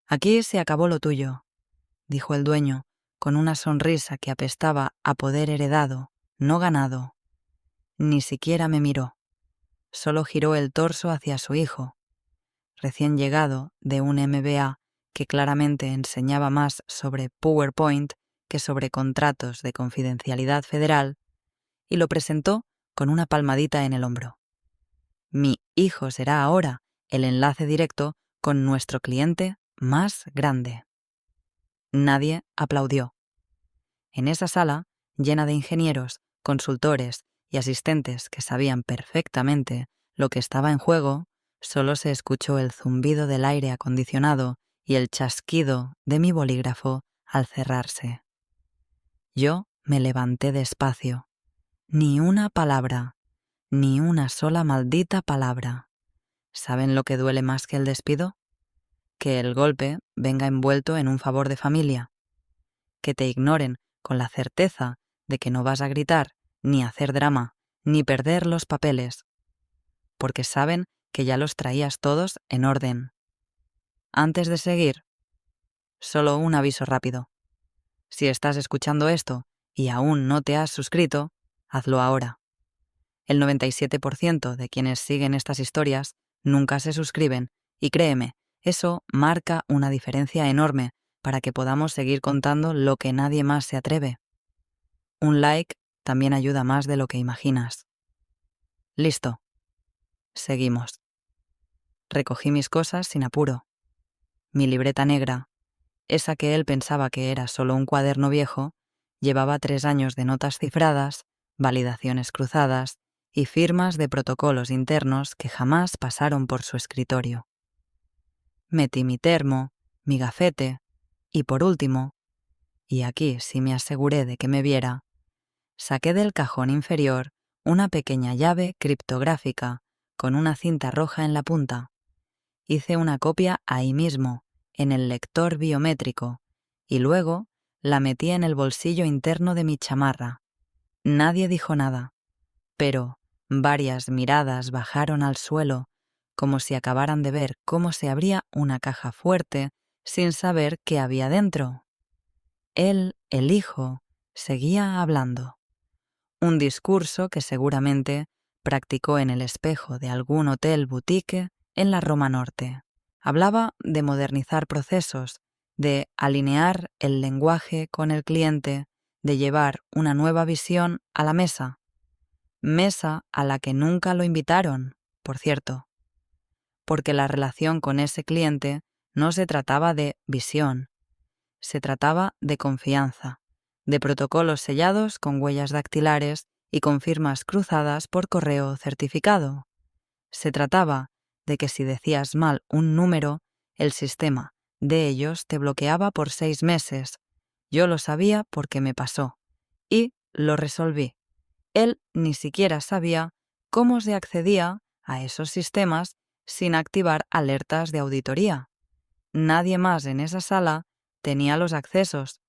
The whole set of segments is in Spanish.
Aquí se acabó lo tuyo, dijo el dueño, con una sonrisa que apestaba a poder heredado, no ganado. Ni siquiera me miró. Solo giró el torso hacia su hijo, recién llegado de un MBA que claramente enseñaba más sobre PowerPoint que sobre contratos de confidencialidad federal, y lo presentó con una palmadita en el hombro. Mi hijo será ahora el enlace directo con nuestro cliente más grande. Nadie aplaudió. En esa sala, llena de ingenieros, consultores y asistentes que sabían perfectamente lo que estaba en juego, solo se escuchó el zumbido del aire acondicionado y el chasquido de mi bolígrafo al cerrarse. Yo me levanté despacio. Ni una palabra, ni una sola maldita palabra. ¿Saben lo que duele más que el despido? Que el golpe venga envuelto en un favor de familia. Que te ignoren con la certeza de que no vas a gritar, ni hacer drama, ni perder los papeles, porque saben que ya los traías todos en orden. Antes de seguir, solo un aviso rápido. Si estás escuchando esto y aún no te has suscrito, hazlo ahora. El 97% de quienes siguen estas historias nunca se suscriben y créeme, eso marca una diferencia enorme para que podamos seguir contando lo que nadie más se atreve. Un like también ayuda más de lo que imaginas. Listo. Seguimos. Recogí mis cosas sin apuro. Mi libreta negra, esa que él pensaba que era solo un cuaderno viejo, llevaba 3 años de notas cifradas, validaciones cruzadas y firmas de protocolos internos que jamás pasaron por su escritorio. Metí mi termo, mi gafete y, por último, y aquí sí me aseguré de que me viera, saqué del cajón inferior una pequeña llave criptográfica con una cinta roja en la punta. Hice una copia ahí mismo, en el lector biométrico, y luego la metí en el bolsillo interno de mi chamarra. Nadie dijo nada, pero varias miradas bajaron al suelo, como si acabaran de ver cómo se abría una caja fuerte sin saber qué había dentro. Él, el hijo, seguía hablando. Un discurso que seguramente practicó en el espejo de algún hotel boutique en la Roma Norte. Hablaba de modernizar procesos, de alinear el lenguaje con el cliente, de llevar una nueva visión a la mesa. Mesa a la que nunca lo invitaron, por cierto. Porque la relación con ese cliente no se trataba de visión, se trataba de confianza, de protocolos sellados con huellas dactilares y con firmas cruzadas por correo certificado. Se trataba de que si decías mal un número, el sistema de ellos te bloqueaba por 6 meses. Yo lo sabía porque me pasó. Y lo resolví. Él ni siquiera sabía cómo se accedía a esos sistemas sin activar alertas de auditoría. Nadie más en esa sala tenía los accesos.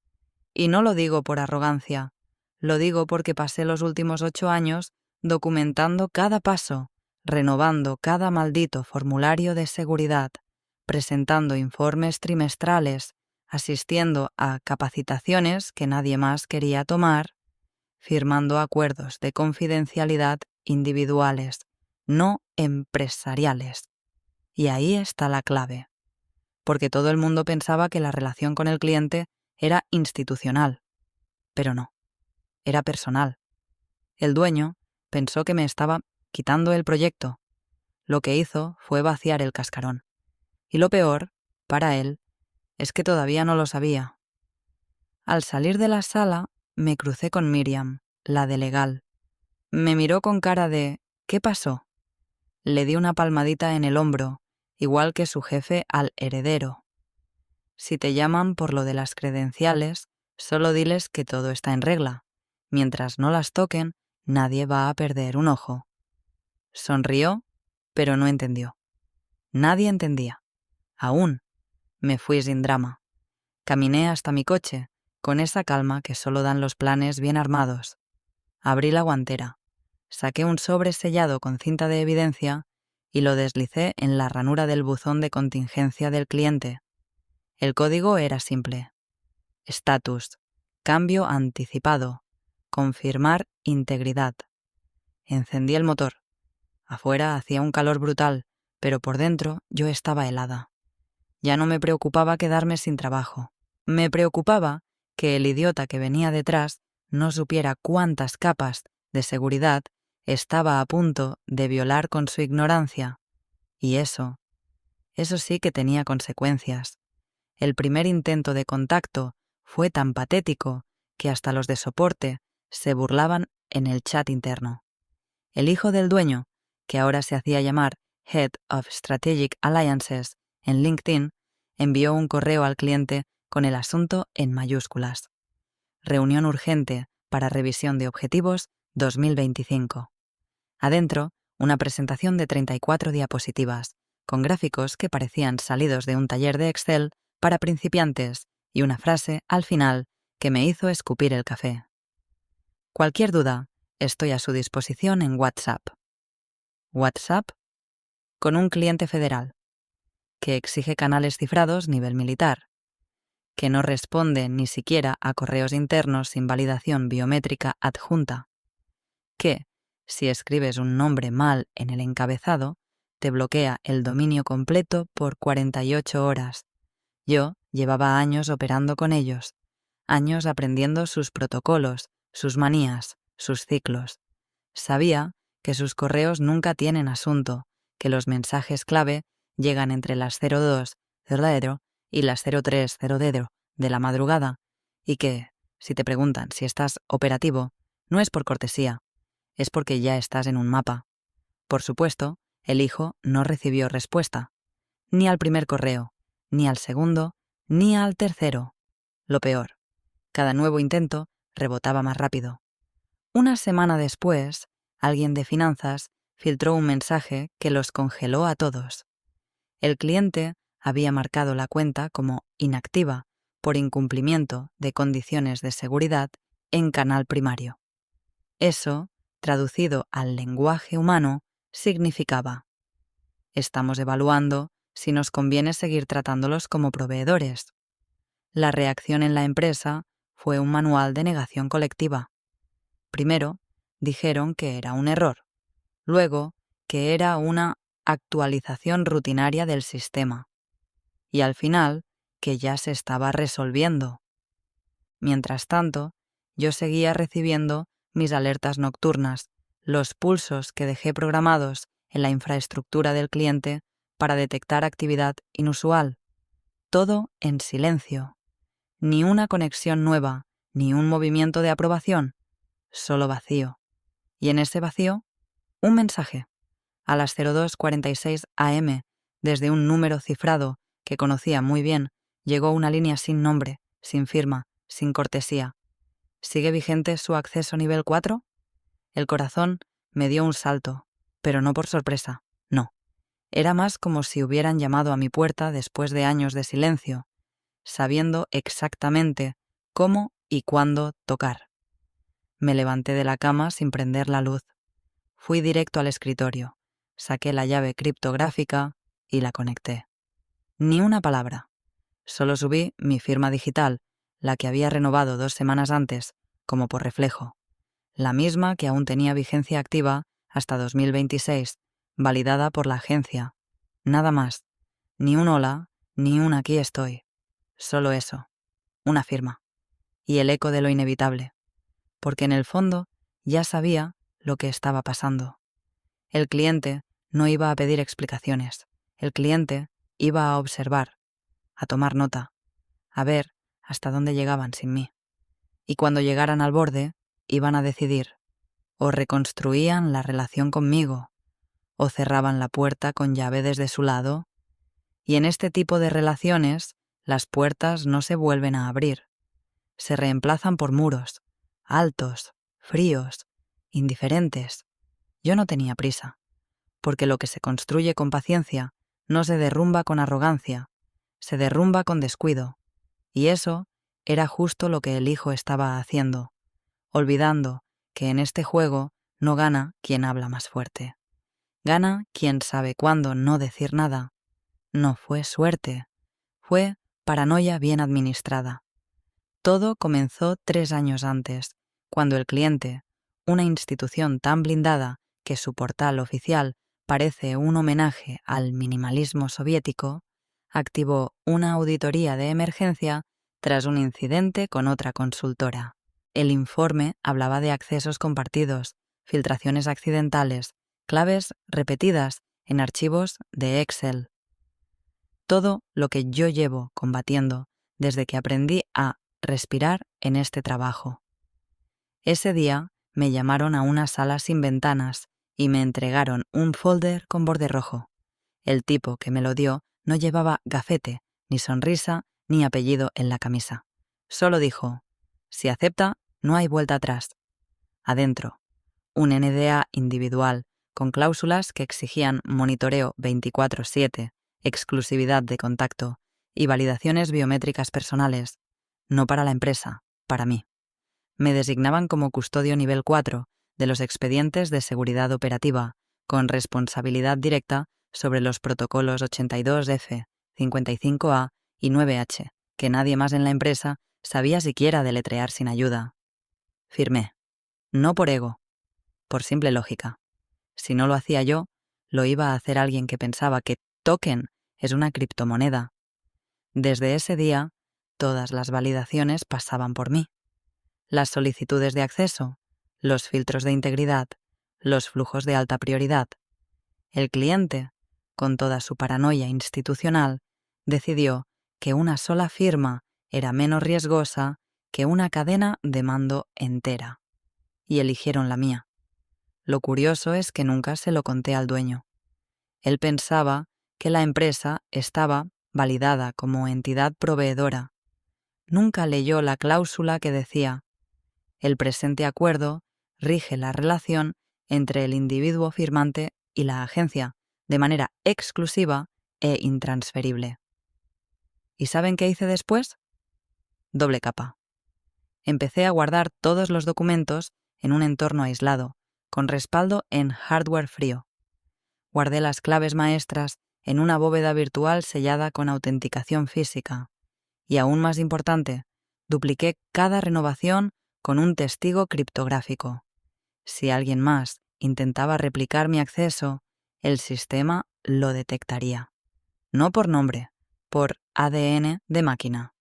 Y no lo digo por arrogancia, lo digo porque pasé los últimos 8 años documentando cada paso, renovando cada maldito formulario de seguridad, presentando informes trimestrales, asistiendo a capacitaciones que nadie más quería tomar, firmando acuerdos de confidencialidad individuales, no empresariales. Y ahí está la clave. Porque todo el mundo pensaba que la relación con el cliente era institucional, pero no, era personal. El dueño pensó que me estaba quitando el proyecto. Lo que hizo fue vaciar el cascarón. Y lo peor, para él, es que todavía no lo sabía. Al salir de la sala, me crucé con Miriam, la de legal. Me miró con cara de ¿qué pasó? Le di una palmadita en el hombro, igual que su jefe al heredero. Si te llaman por lo de las credenciales, solo diles que todo está en regla. Mientras no las toquen, nadie va a perder un ojo. Sonrió, pero no entendió. Nadie entendía. Aún. Me fui sin drama. Caminé hasta mi coche, con esa calma que solo dan los planes bien armados. Abrí la guantera. Saqué un sobre sellado con cinta de evidencia y lo deslicé en la ranura del buzón de contingencia del cliente. El código era simple. Status. Cambio anticipado. Confirmar integridad. Encendí el motor. Afuera hacía un calor brutal, pero por dentro yo estaba helada. Ya no me preocupaba quedarme sin trabajo. Me preocupaba que el idiota que venía detrás no supiera cuántas capas de seguridad estaba a punto de violar con su ignorancia. Y eso sí que tenía consecuencias. El primer intento de contacto fue tan patético que hasta los de soporte se burlaban en el chat interno. El hijo del dueño, que ahora se hacía llamar Head of Strategic Alliances en LinkedIn, envió un correo al cliente con el asunto en mayúsculas. Reunión urgente para revisión de objetivos 2025. Adentro, una presentación de 34 diapositivas, con gráficos que parecían salidos de un taller de Excel para principiantes y una frase al final que me hizo escupir el café. Cualquier duda, estoy a su disposición en WhatsApp. ¿WhatsApp? Con un cliente federal, que exige canales cifrados nivel militar, que no responde ni siquiera a correos internos sin validación biométrica adjunta, que, si escribes un nombre mal en el encabezado, te bloquea el dominio completo por 48 horas. Yo llevaba años operando con ellos, años aprendiendo sus protocolos, sus manías, sus ciclos. Sabía que sus correos nunca tienen asunto, que los mensajes clave llegan entre las 02:00 y las 03:00 de la madrugada y que, si te preguntan si estás operativo, no es por cortesía, es porque ya estás en un mapa. Por supuesto, el hijo no recibió respuesta, ni al primer correo, ni al segundo, ni al tercero. Lo peor, cada nuevo intento rebotaba más rápido. Una semana después, alguien de finanzas filtró un mensaje que los congeló a todos. El cliente había marcado la cuenta como inactiva por incumplimiento de condiciones de seguridad en canal primario. Eso, traducido al lenguaje humano, significaba: estamos evaluando si nos conviene seguir tratándolos como proveedores. La reacción en la empresa fue un manual de negación colectiva. Primero, dijeron que era un error. Luego, que era una actualización rutinaria del sistema. Y al final, que ya se estaba resolviendo. Mientras tanto, yo seguía recibiendo mis alertas nocturnas, los pulsos que dejé programados en la infraestructura del cliente para detectar actividad inusual. Todo en silencio. Ni una conexión nueva, ni un movimiento de aprobación. Solo vacío. Y en ese vacío, un mensaje. A las 02:46 AM, desde un número cifrado que conocía muy bien, llegó una línea sin nombre, sin firma, sin cortesía. ¿Sigue vigente su acceso nivel 4? El corazón me dio un salto, pero no por sorpresa, no. Era más como si hubieran llamado a mi puerta después de años de silencio, sabiendo exactamente cómo y cuándo tocar. Me levanté de la cama sin prender la luz. Fui directo al escritorio, saqué la llave criptográfica y la conecté. Ni una palabra. Solo subí mi firma digital, la que había renovado 2 semanas antes, como por reflejo. La misma que aún tenía vigencia activa hasta 2026, validada por la agencia. Nada más. Ni un hola, ni un aquí estoy. Solo eso. Una firma. Y el eco de lo inevitable. Porque en el fondo ya sabía lo que estaba pasando. El cliente no iba a pedir explicaciones. El cliente iba a observar, a tomar nota, a ver hasta dónde llegaban sin mí. Y cuando llegaran al borde, iban a decidir: o reconstruían la relación conmigo, o cerraban la puerta con llave desde su lado. Y en este tipo de relaciones, las puertas no se vuelven a abrir. Se reemplazan por muros, altos, fríos, indiferentes. Yo no tenía prisa, porque lo que se construye con paciencia no se derrumba con arrogancia, se derrumba con descuido. Y eso era justo lo que el hijo estaba haciendo, olvidando que en este juego no gana quien habla más fuerte. Gana quien sabe cuándo no decir nada. No fue suerte, fue paranoia bien administrada. Todo comenzó 3 años antes, cuando el cliente, una institución tan blindada que su portal oficial parece un homenaje al minimalismo soviético, activó una auditoría de emergencia tras un incidente con otra consultora. El informe hablaba de accesos compartidos, filtraciones accidentales, claves repetidas en archivos de Excel. Todo lo que yo llevo combatiendo desde que aprendí a respirar en este trabajo. Ese día me llamaron a una sala sin ventanas y me entregaron un folder con borde rojo. El tipo que me lo dio no llevaba gafete, ni sonrisa, ni apellido en la camisa. Solo dijo: si acepta, no hay vuelta atrás. Adentro, un NDA individual con cláusulas que exigían monitoreo 24/7, exclusividad de contacto y validaciones biométricas personales, no para la empresa, para mí. Me designaban como custodio nivel 4 de los expedientes de seguridad operativa, con responsabilidad directa sobre los protocolos 82F, 55A y 9H, que nadie más en la empresa sabía siquiera deletrear sin ayuda. Firmé. No por ego, por simple lógica. Si no lo hacía yo, lo iba a hacer alguien que pensaba que token es una criptomoneda. Desde ese día, todas las validaciones pasaban por mí. Las solicitudes de acceso, los filtros de integridad, los flujos de alta prioridad. El cliente, con toda su paranoia institucional, decidió que una sola firma era menos riesgosa que una cadena de mando entera. Y eligieron la mía. Lo curioso es que nunca se lo conté al dueño. Él pensaba que la empresa estaba validada como entidad proveedora. Nunca leyó la cláusula que decía: el presente acuerdo rige la relación entre el individuo firmante y la agencia de manera exclusiva e intransferible. ¿Y saben qué hice después? Doble capa. Empecé a guardar todos los documentos en un entorno aislado, con respaldo en hardware frío. Guardé las claves maestras en una bóveda virtual sellada con autenticación física. Y aún más importante, dupliqué cada renovación con un testigo criptográfico. Si alguien más intentaba replicar mi acceso, el sistema lo detectaría. No por nombre, por ADN de máquina.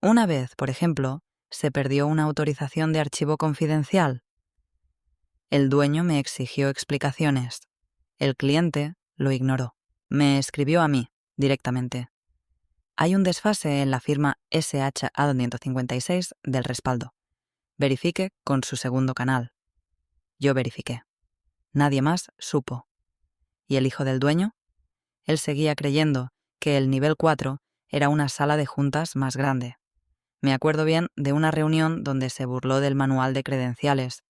Una vez, por ejemplo, se perdió una autorización de archivo confidencial. El dueño me exigió explicaciones. El cliente lo ignoró. Me escribió a mí, directamente. Hay un desfase en la firma SHA-256 del respaldo. Verifique con su segundo canal. Yo verifiqué. Nadie más supo. ¿Y el hijo del dueño? Él seguía creyendo que el nivel 4 era una sala de juntas más grande. Me acuerdo bien de una reunión donde se burló del manual de credenciales.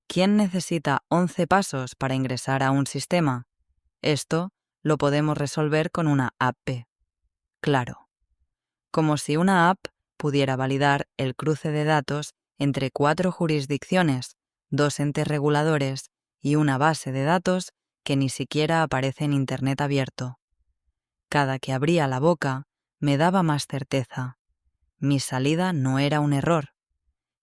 ¿Quién necesita 11 pasos para ingresar a un sistema? Esto lo podemos resolver con una app. Claro. Como si una app pudiera validar el cruce de datos entre 4 jurisdicciones, 2 entes reguladores y una base de datos que ni siquiera aparece en Internet abierto. Cada que abría la boca, me daba más certeza. Mi salida no era un error.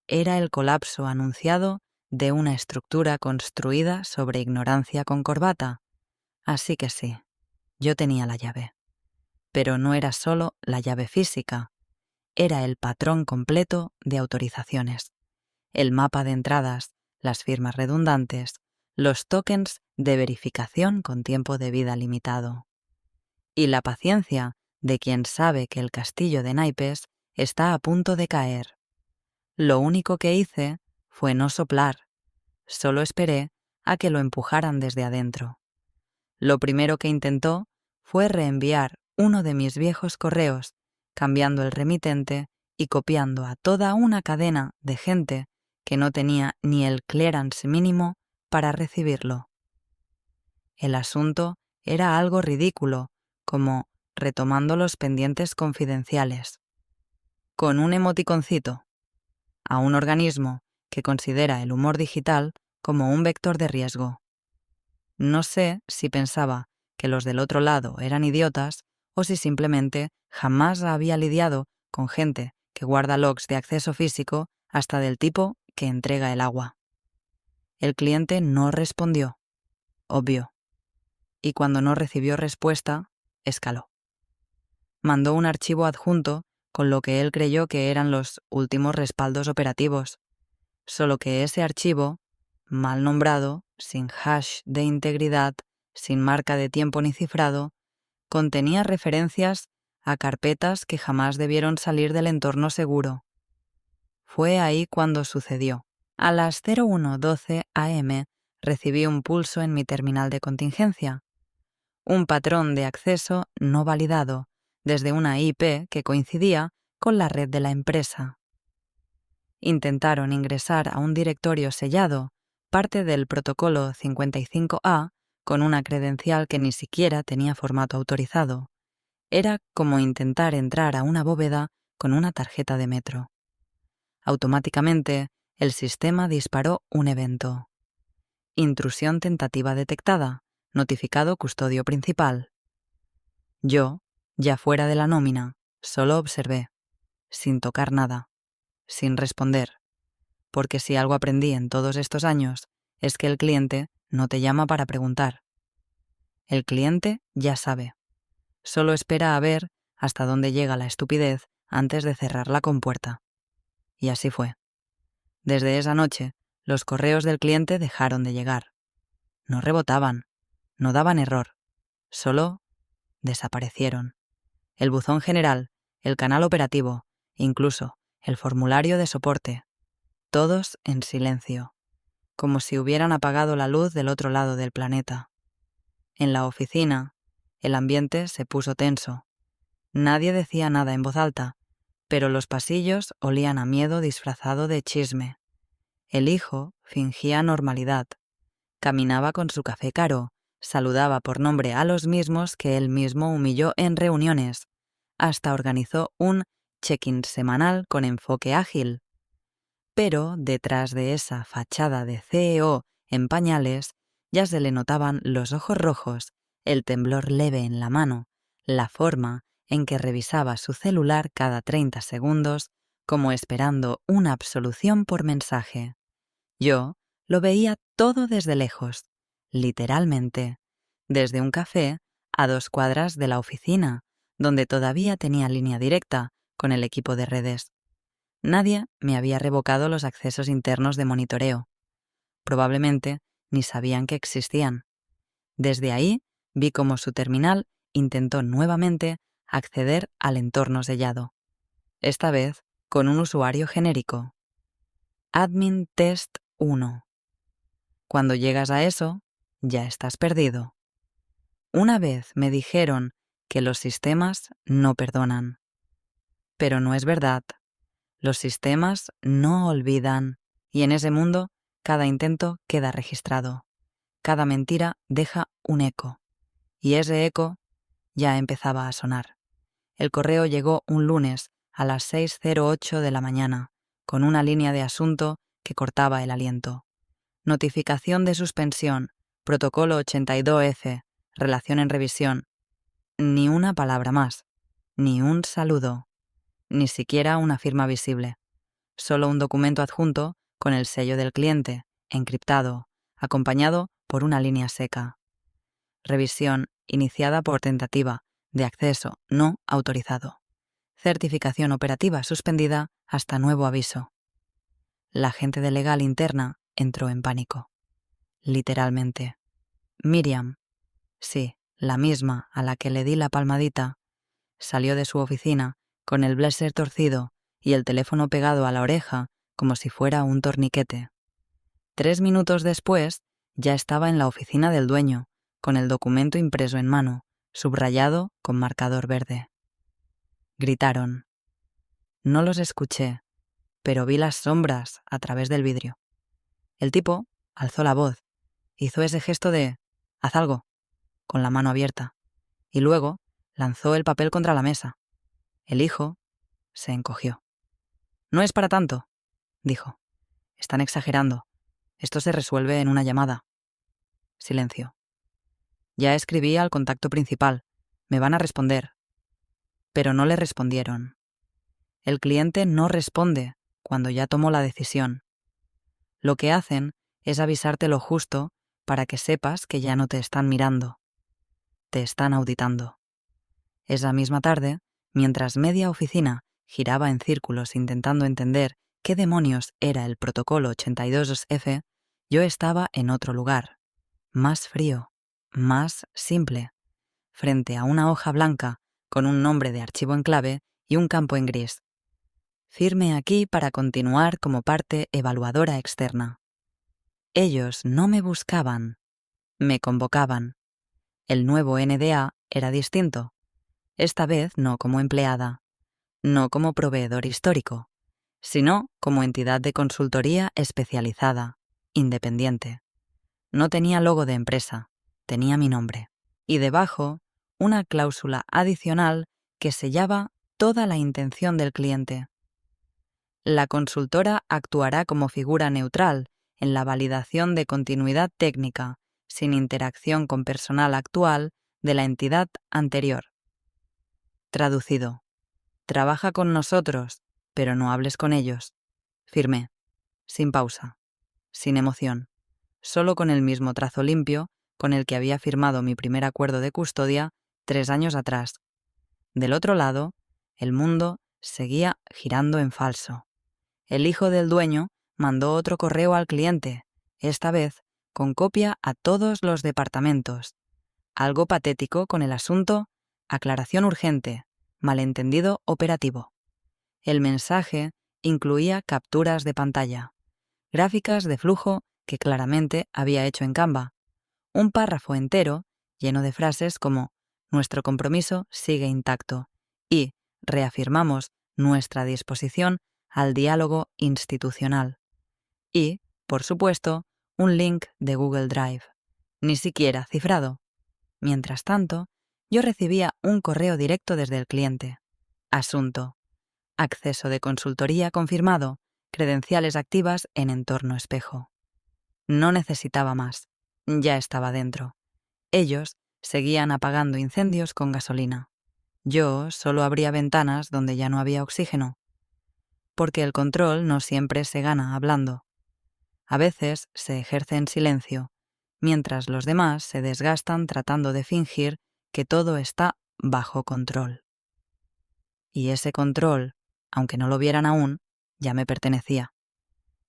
Era el colapso anunciado de una estructura construida sobre ignorancia con corbata. Así que sí, yo tenía la llave. Pero no era solo la llave física. Era el patrón completo de autorizaciones, el mapa de entradas, las firmas redundantes, los tokens de verificación con tiempo de vida limitado. Y la paciencia de quien sabe que el castillo de naipes está a punto de caer. Lo único que hice fue no soplar, solo esperé a que lo empujaran desde adentro. Lo primero que intentó fue reenviar uno de mis viejos correos, cambiando el remitente y copiando a toda una cadena de gente que no tenía ni el clearance mínimo para recibirlo. El asunto era algo ridículo, como retomando los pendientes confidenciales. Con un emoticoncito, a un organismo que considera el humor digital como un vector de riesgo. No sé si pensaba que los del otro lado eran idiotas o si simplemente jamás había lidiado con gente que guarda logs de acceso físico hasta del tipo que entrega el agua. El cliente no respondió, obvio, y cuando no recibió respuesta, escaló. Mandó un archivo adjunto con lo que él creyó que eran los últimos respaldos operativos, solo que ese archivo, mal nombrado, sin hash de integridad, sin marca de tiempo ni cifrado, contenía referencias a carpetas que jamás debieron salir del entorno seguro. Fue ahí cuando sucedió. A las 01:12 am recibí un pulso en mi terminal de contingencia. Un patrón de acceso no validado desde una IP que coincidía con la red de la empresa. Intentaron ingresar a un directorio sellado, parte del protocolo 55A, con una credencial que ni siquiera tenía formato autorizado. Era como intentar entrar a una bóveda con una tarjeta de metro. Automáticamente, el sistema disparó un evento. Intrusión tentativa detectada, notificado custodio principal. Yo, ya fuera de la nómina, solo observé, sin tocar nada, sin responder, porque si algo aprendí en todos estos años es que el cliente no te llama para preguntar. El cliente ya sabe, solo espera a ver hasta dónde llega la estupidez antes de cerrar la compuerta. Y así fue. Desde esa noche, los correos del cliente dejaron de llegar. No rebotaban, no daban error, solo desaparecieron. El buzón general, el canal operativo, incluso el formulario de soporte, todos en silencio, como si hubieran apagado la luz del otro lado del planeta. En la oficina, el ambiente se puso tenso. Nadie decía nada en voz alta, pero los pasillos olían a miedo disfrazado de chisme. El hijo fingía normalidad. Caminaba con su café caro, saludaba por nombre a los mismos que él mismo humilló en reuniones. Hasta organizó un check-in semanal con enfoque ágil. Pero detrás de esa fachada de CEO en pañales ya se le notaban los ojos rojos, el temblor leve en la mano, la forma en que revisaba su celular cada 30 segundos, como esperando una absolución por mensaje. Yo lo veía todo desde lejos, literalmente, desde un café a 2 cuadras de la oficina, donde todavía tenía línea directa con el equipo de redes. Nadie me había revocado los accesos internos de monitoreo. Probablemente ni sabían que existían. Desde ahí vi cómo su terminal intentó nuevamente acceder al entorno sellado. Esta vez con un usuario genérico. Admin Test 1. Cuando llegas a eso, ya estás perdido. Una vez me dijeron que los sistemas no perdonan. Pero no es verdad. Los sistemas no olvidan, y en ese mundo cada intento queda registrado. Cada mentira deja un eco, y ese eco ya empezaba a sonar. El correo llegó un lunes a las 6:08 de la mañana, con una línea de asunto que cortaba el aliento. Notificación de suspensión, protocolo 82F, relación en revisión. Ni una palabra más, ni un saludo, ni siquiera una firma visible. Solo un documento adjunto con el sello del cliente, encriptado, acompañado por una línea seca. Revisión iniciada por tentativa de acceso no autorizado. Certificación operativa suspendida hasta nuevo aviso. La gente de legal interna entró en pánico. Literalmente. Miriam, sí, la misma a la que le di la palmadita, salió de su oficina con el blazer torcido y el teléfono pegado a la oreja como si fuera un torniquete. 3 minutos después, ya estaba en la oficina del dueño, con el documento impreso en mano, subrayado con marcador verde. Gritaron. No los escuché, pero vi las sombras a través del vidrio. El tipo alzó la voz, hizo ese gesto de «haz algo», con la mano abierta, y luego lanzó el papel contra la mesa. El hijo se encogió. «No es para tanto», dijo. «Están exagerando. Esto se resuelve en una llamada». Silencio. «Ya escribí al contacto principal. Me van a responder. pero no le respondieron. El cliente no responde cuando ya tomó la decisión. Lo que hacen es avisarte lo justo para que sepas que ya no te están mirando. Te están auditando. Esa misma tarde, mientras media oficina giraba en círculos intentando entender qué demonios era el protocolo 82F, yo estaba en otro lugar, más frío, más simple, frente a una hoja blanca con un nombre de archivo en clave y un campo en gris. Firme aquí para continuar como parte evaluadora externa. Ellos no me buscaban, me convocaban. El nuevo NDA era distinto. Esta vez no como empleada, no como proveedor histórico, sino como entidad de consultoría especializada, independiente. No tenía logo de empresa, tenía mi nombre. Y debajo, una cláusula adicional que sellaba toda la intención del cliente. La consultora actuará como figura neutral en la validación de continuidad técnica, sin interacción con personal actual de la entidad anterior. Traducido. Trabaja con nosotros, pero no hables con ellos. Firmé, sin pausa, sin emoción, solo con el mismo trazo limpio con el que había firmado mi primer acuerdo de custodia 3 años atrás. Del otro lado, el mundo seguía girando en falso. El hijo del dueño mandó otro correo al cliente, esta vez con copia a todos los departamentos. Algo patético con el asunto, aclaración urgente, malentendido operativo. El mensaje incluía capturas de pantalla, gráficas de flujo que claramente había hecho en Canva, un párrafo entero lleno de frases como «Nuestro compromiso sigue intacto» y «Reafirmamos nuestra disposición al diálogo institucional». Y, por supuesto, un link de Google Drive, ni siquiera cifrado. Mientras tanto, yo recibía un correo directo desde el cliente. Asunto: acceso de consultoría confirmado, credenciales activas en entorno espejo. No necesitaba más, ya estaba dentro. Ellos seguían apagando incendios con gasolina. Yo solo abría ventanas donde ya no había oxígeno. Porque el control no siempre se gana hablando. A veces se ejerce en silencio, mientras los demás se desgastan tratando de fingir que todo está bajo control. Y ese control, aunque no lo vieran aún, ya me pertenecía.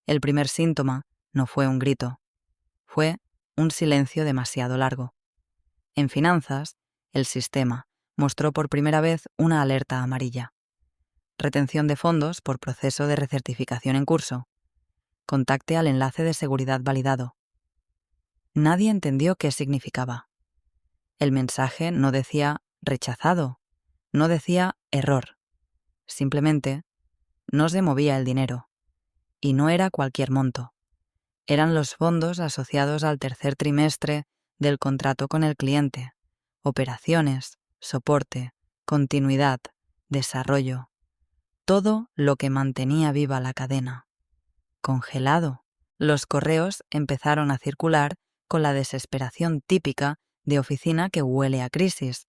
El primer síntoma no fue un grito, fue un silencio demasiado largo. En finanzas, el sistema mostró por primera vez una alerta amarilla. Retención de fondos por proceso de recertificación en curso. Contacte al enlace de seguridad validado. Nadie entendió qué significaba. El mensaje no decía rechazado, no decía error. Simplemente, no se movía el dinero. Y no era cualquier monto. Eran los fondos asociados al tercer trimestre del contrato con el cliente. Operaciones, soporte, continuidad, desarrollo. Todo lo que mantenía viva la cadena. Congelado. Los correos empezaron a circular con la desesperación típica de oficina que huele a crisis.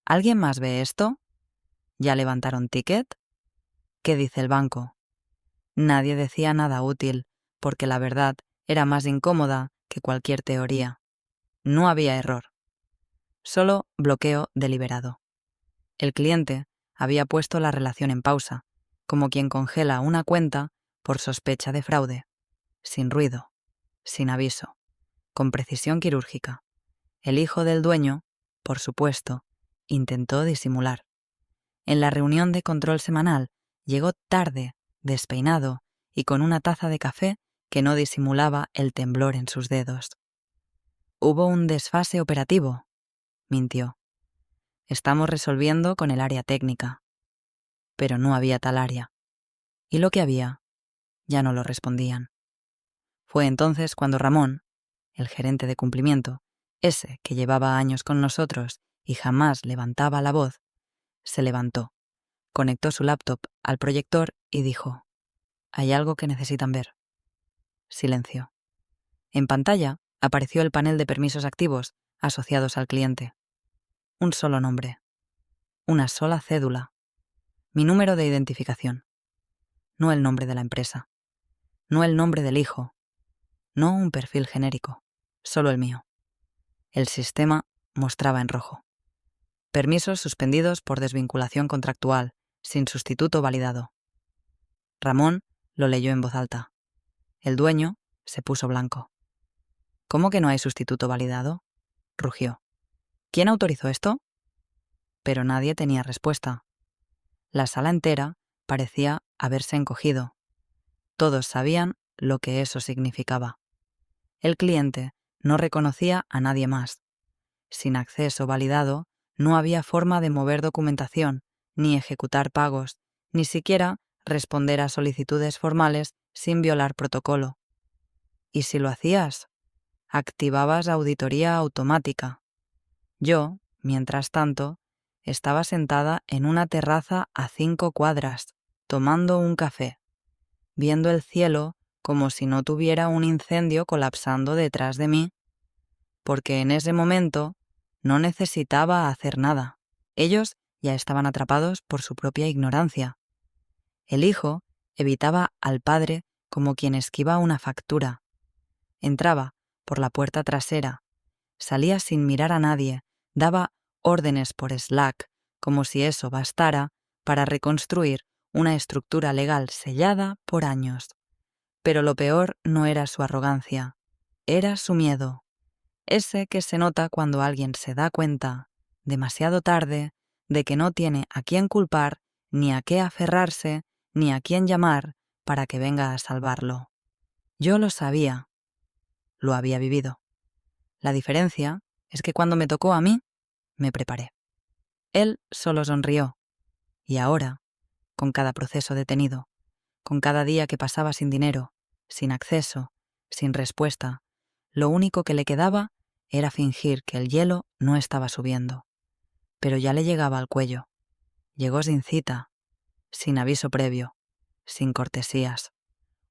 ¿Alguien más ve esto? ¿Ya levantaron ticket? ¿Qué dice el banco? Nadie decía nada útil, porque la verdad era más incómoda que cualquier teoría. No había error. Solo bloqueo deliberado. El cliente había puesto la relación en pausa, como quien congela una cuenta por sospecha de fraude. Sin ruido, sin aviso, con precisión quirúrgica. El hijo del dueño, por supuesto, intentó disimular. En la reunión de control semanal llegó tarde, despeinado y con una taza de café que no disimulaba el temblor en sus dedos. Hubo un desfase operativo, mintió. Estamos resolviendo con el área técnica. Pero no había tal área. Y lo que había, ya no lo respondían. Fue entonces cuando Ramón, el gerente de cumplimiento, ese que llevaba años con nosotros y jamás levantaba la voz, se levantó, conectó su laptop al proyector y dijo: «Hay algo que necesitan ver». Silencio. En pantalla apareció el panel de permisos activos asociados al cliente. Un solo nombre. una sola cédula, mi número de identificación, no el nombre de la empresa, no el nombre del hijo, no un perfil genérico, solo el mío. El sistema mostraba en rojo. Permisos suspendidos por desvinculación contractual, sin sustituto validado. Ramón lo leyó en voz alta. El dueño se puso blanco. ¿Cómo que no hay sustituto validado?, rugió. ¿Quién autorizó esto? Pero nadie tenía respuesta. La sala entera parecía haberse encogido. Todos sabían lo que eso significaba. El cliente no reconocía a nadie más. Sin acceso validado, no había forma de mover documentación, ni ejecutar pagos, ni siquiera responder a solicitudes formales sin violar protocolo. Y si lo hacías, activabas auditoría automática. Yo, mientras tanto, estaba sentada en una terraza a 5 cuadras, tomando un café, viendo el cielo como si no tuviera un incendio colapsando detrás de mí, porque en ese momento no necesitaba hacer nada. Ellos ya estaban atrapados por su propia ignorancia. El hijo evitaba al padre como quien esquiva una factura. Entraba por la puerta trasera, salía sin mirar a nadie, daba órdenes por Slack, como si eso bastara para reconstruir una estructura legal sellada por años. Pero lo peor no era su arrogancia, era su miedo. Ese que se nota cuando alguien se da cuenta, demasiado tarde, de que no tiene a quién culpar, ni a qué aferrarse, ni a quién llamar para que venga a salvarlo. Yo lo sabía, lo había vivido. La diferencia es que cuando me tocó a mí, me preparé. Él solo sonrió. Y ahora, con cada proceso detenido, con cada día que pasaba sin dinero, sin acceso, sin respuesta, lo único que le quedaba era fingir que el hielo no estaba subiendo. Pero ya le llegaba al cuello. Llegó sin cita, sin aviso previo, sin cortesías.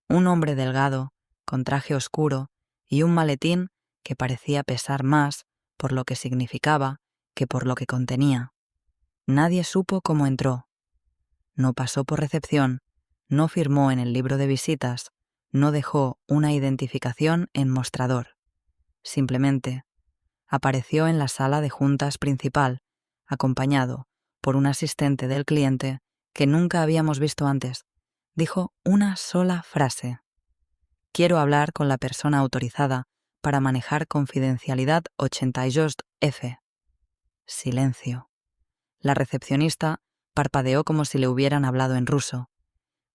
Un hombre delgado, con traje oscuro y un maletín que parecía pesar más por lo que significaba que por lo que contenía. Nadie supo cómo entró. No pasó por recepción, no firmó en el libro de visitas, no dejó una identificación en mostrador. Simplemente apareció en la sala de juntas principal, acompañado por un asistente del cliente que nunca habíamos visto antes. Dijo una sola frase. Quiero hablar con la persona autorizada para manejar confidencialidad 82F. Silencio. La recepcionista parpadeó como si le hubieran hablado en ruso.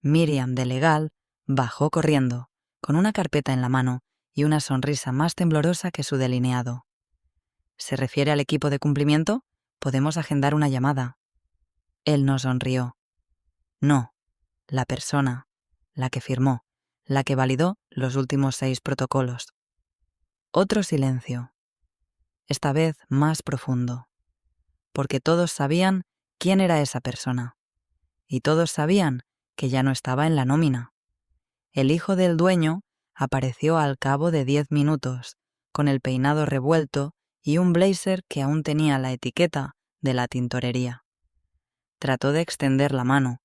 Miriam, de legal, bajó corriendo, con una carpeta en la mano y una sonrisa más temblorosa que su delineado. ¿Se refiere al equipo de cumplimiento? Podemos agendar una llamada. Él no sonrió. No, la persona, la que firmó, la que validó los últimos 6 protocolos. Otro silencio. Esta vez más profundo. Porque todos sabían quién era esa persona. Y todos sabían que ya no estaba en la nómina. El hijo del dueño apareció al cabo de 10 minutos, con el peinado revuelto y un blazer que aún tenía la etiqueta de la tintorería. Trató de extender la mano,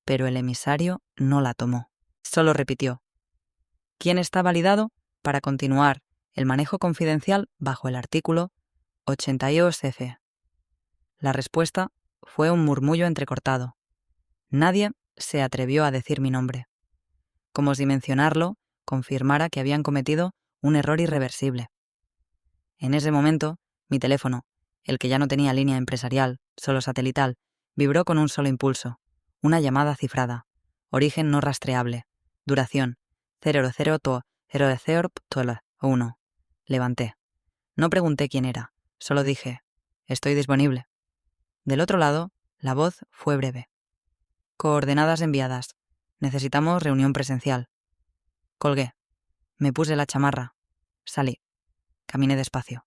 pero el emisario no la tomó. Solo repitió: ¿Quién está validado para continuar el manejo confidencial bajo el artículo 82F? La respuesta fue un murmullo entrecortado. Nadie se atrevió a decir mi nombre, como si mencionarlo confirmara que habían cometido un error irreversible. En ese momento, mi teléfono, el que ya no tenía línea empresarial, solo satelital, vibró con un solo impulso. Una llamada cifrada. Origen no rastreable. Duración 00:00:1. Levanté. No pregunté quién era, solo dije: «Estoy disponible». Del otro lado, la voz fue breve. «Coordenadas enviadas. Necesitamos reunión presencial». Colgué. Me puse la chamarra. Salí. Caminé despacio.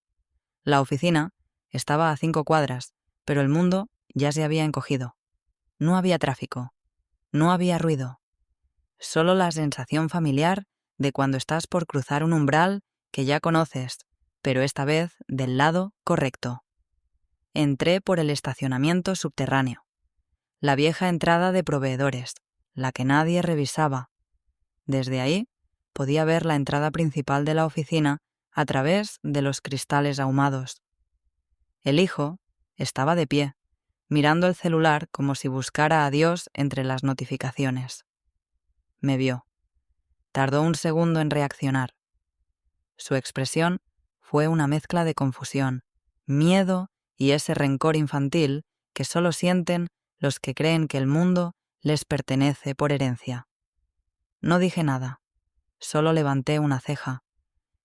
La oficina estaba a 5 cuadras, pero el mundo ya se había encogido. No había tráfico. No había ruido. Solo la sensación familiar de cuando estás por cruzar un umbral que ya conoces, pero esta vez del lado correcto. Entré por el estacionamiento subterráneo, la vieja entrada de proveedores, la que nadie revisaba. Desde ahí podía ver la entrada principal de la oficina a través de los cristales ahumados. El hijo estaba de pie, mirando el celular como si buscara a Dios entre las notificaciones. Me vio. Tardó un segundo en reaccionar. Su expresión fue una mezcla de confusión, miedo y ese rencor infantil que solo sienten los que creen que el mundo les pertenece por herencia. No dije nada, solo levanté una ceja,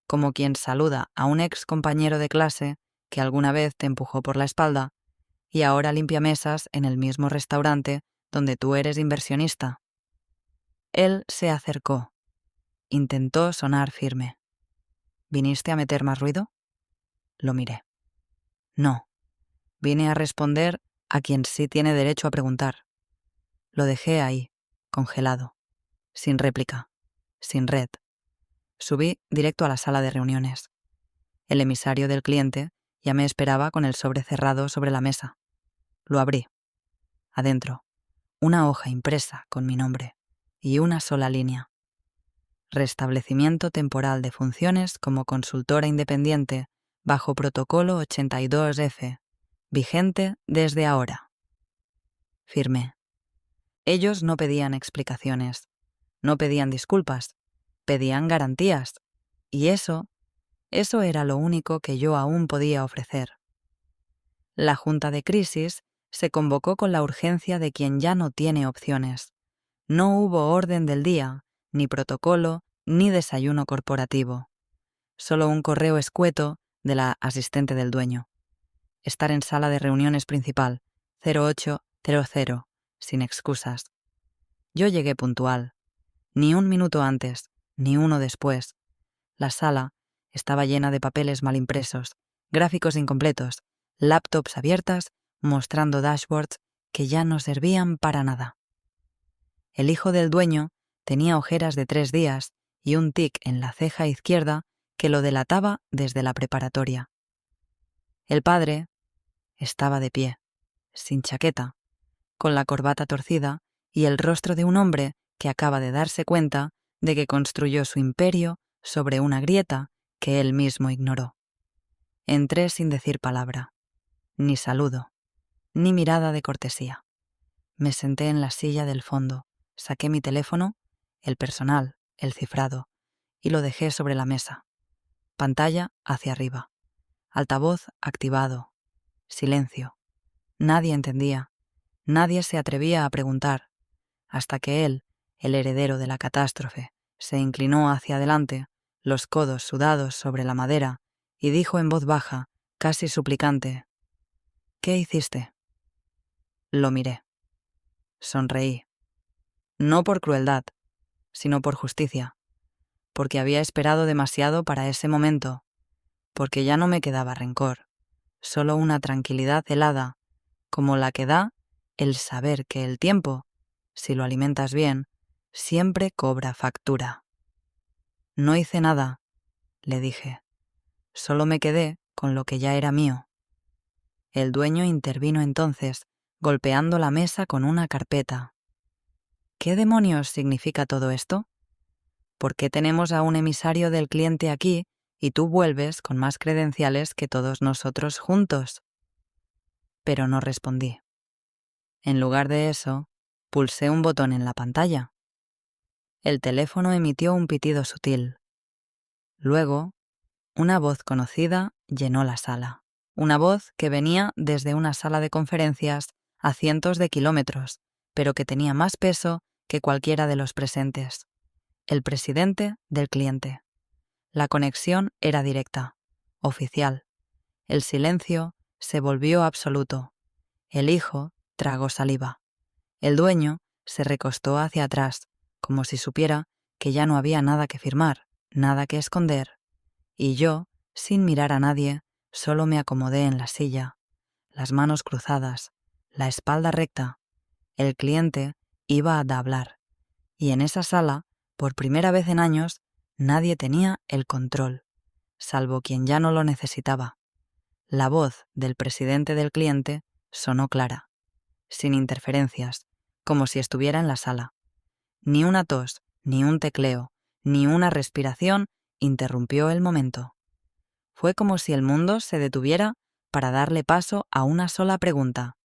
como quien saluda a un ex compañero de clase que alguna vez te empujó por la espalda y ahora limpia mesas en el mismo restaurante donde tú eres inversionista. Él se acercó. Intentó sonar firme. ¿Viniste a meter más ruido? Lo miré. No. Vine a responder a quien sí tiene derecho a preguntar. Lo dejé ahí, congelado, sin réplica, sin red. Subí directo a la sala de reuniones. El emisario del cliente ya me esperaba con el sobre cerrado sobre la mesa. Lo abrí. Adentro, una hoja impresa con mi nombre y una sola línea. Restablecimiento temporal de funciones como consultora independiente bajo protocolo 82F, vigente desde ahora. Firmé. Ellos no pedían explicaciones, no pedían disculpas, pedían garantías, y eso era lo único que yo aún podía ofrecer. La Junta de Crisis se convocó con la urgencia de quien ya no tiene opciones. No hubo orden del día, ni protocolo, ni desayuno corporativo. Solo un correo escueto de la asistente del dueño. Estar en sala de reuniones principal, 0800, sin excusas. Yo llegué puntual. Ni un minuto antes, ni uno después. La sala estaba llena de papeles mal impresos, gráficos incompletos, laptops abiertas mostrando dashboards que ya no servían para nada. El hijo del dueño tenía ojeras de 3 días y un tic en la ceja izquierda que lo delataba desde la preparatoria. El padre estaba de pie, sin chaqueta, con la corbata torcida y el rostro de un hombre que acaba de darse cuenta de que construyó su imperio sobre una grieta que él mismo ignoró. Entré sin decir palabra, ni saludo, ni mirada de cortesía. Me senté en la silla del fondo, saqué mi teléfono, el personal, el cifrado, y lo dejé sobre la mesa. Pantalla hacia arriba. Altavoz activado. Silencio. Nadie entendía. Nadie se atrevía a preguntar, hasta que él, el heredero de la catástrofe, se inclinó hacia adelante, los codos sudados sobre la madera, y dijo en voz baja, casi suplicante: «¿Qué hiciste?» Lo miré. Sonreí. No por crueldad, sino por justicia, porque había esperado demasiado para ese momento, porque ya no me quedaba rencor, solo una tranquilidad helada, como la que da el saber que el tiempo, si lo alimentas bien, siempre cobra factura. No hice nada, le dije. Solo me quedé con lo que ya era mío. El dueño intervino entonces, golpeando la mesa con una carpeta. ¿Qué demonios significa todo esto? ¿Por qué tenemos a un emisario del cliente aquí y tú vuelves con más credenciales que todos nosotros juntos? Pero no respondí. En lugar de eso, pulsé un botón en la pantalla. El teléfono emitió un pitido sutil. Luego, una voz conocida llenó la sala. Una voz que venía desde una sala de conferencias a cientos de kilómetros, pero que tenía más peso que cualquiera de los presentes. El presidente del cliente. La conexión era directa, oficial. El silencio se volvió absoluto. El hijo tragó saliva. El dueño se recostó hacia atrás, como si supiera que ya no había nada que firmar, nada que esconder. Y yo, sin mirar a nadie, solo me acomodé en la silla, las manos cruzadas, la espalda recta. El cliente iba a hablar. Y en esa sala, por primera vez en años, nadie tenía el control, salvo quien ya no lo necesitaba. La voz del presidente del cliente sonó clara, sin interferencias, como si estuviera en la sala. Ni una tos, ni un tecleo, ni una respiración interrumpió el momento. Fue como si el mundo se detuviera para darle paso a una sola pregunta.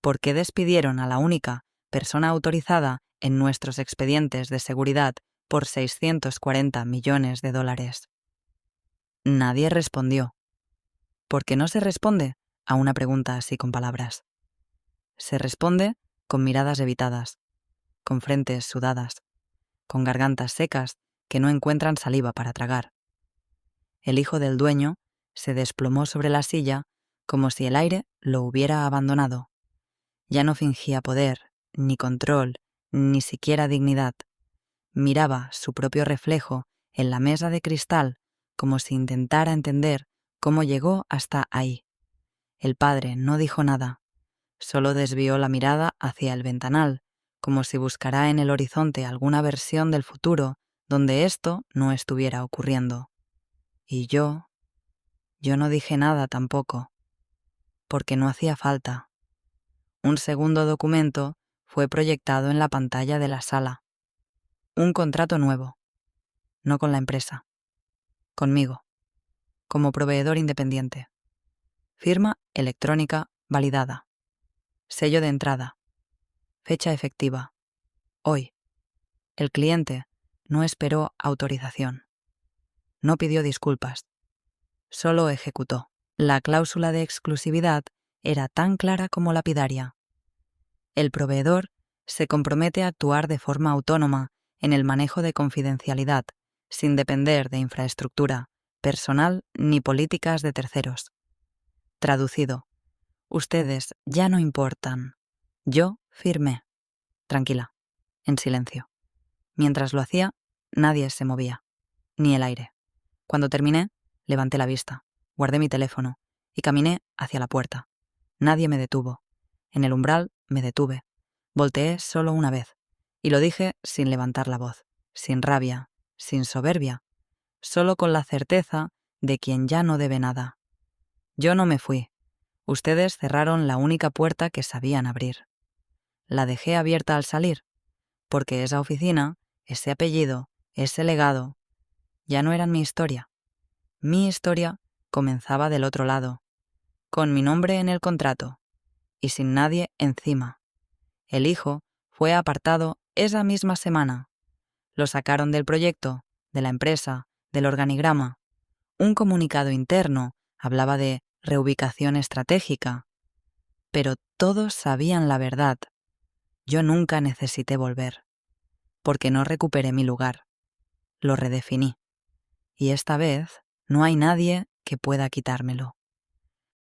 ¿Por qué despidieron a la única persona autorizada en nuestros expedientes de seguridad por $640 millones? Nadie respondió. ¿Por qué no se responde a una pregunta así con palabras? Se responde con miradas evitadas, con frentes sudadas, con gargantas secas que no encuentran saliva para tragar. El hijo del dueño se desplomó sobre la silla como si el aire lo hubiera abandonado. Ya no fingía poder, ni control, ni siquiera dignidad. Miraba su propio reflejo en la mesa de cristal como si intentara entender cómo llegó hasta ahí. El padre no dijo nada, solo desvió la mirada hacia el ventanal, como si buscara en el horizonte alguna versión del futuro donde esto no estuviera ocurriendo. Y yo no dije nada tampoco, porque no hacía falta. Un segundo documento fue proyectado en la pantalla de la sala. Un contrato nuevo, no con la empresa, conmigo, como proveedor independiente. Firma electrónica validada. Sello de entrada. Fecha efectiva. Hoy. El cliente no esperó autorización. No pidió disculpas. Solo ejecutó. La cláusula de exclusividad era tan clara como lapidaria. El proveedor se compromete a actuar de forma autónoma en el manejo de confidencialidad, sin depender de infraestructura, personal ni políticas de terceros. Traducido. Ustedes ya no importan. Yo firmé. Tranquila, en silencio. Mientras lo hacía, nadie se movía, ni el aire. Cuando terminé, levanté la vista, guardé mi teléfono y caminé hacia la puerta. Nadie me detuvo. En el umbral me detuve. Volteé solo una vez, y lo dije sin levantar la voz, sin rabia, sin soberbia, solo con la certeza de quien ya no debe nada. Yo no me fui. Ustedes cerraron la única puerta que sabían abrir. La dejé abierta al salir, porque esa oficina, ese apellido, ese legado, ya no eran mi historia. Mi historia comenzaba del otro lado, con mi nombre en el contrato, y sin nadie encima. El hijo fue apartado esa misma semana. Lo sacaron del proyecto, de la empresa, del organigrama. Un comunicado interno hablaba de reubicación estratégica. Pero todos sabían la verdad. Yo nunca necesité volver, porque no recuperé mi lugar. Lo redefiní. Y esta vez no hay nadie que pueda quitármelo.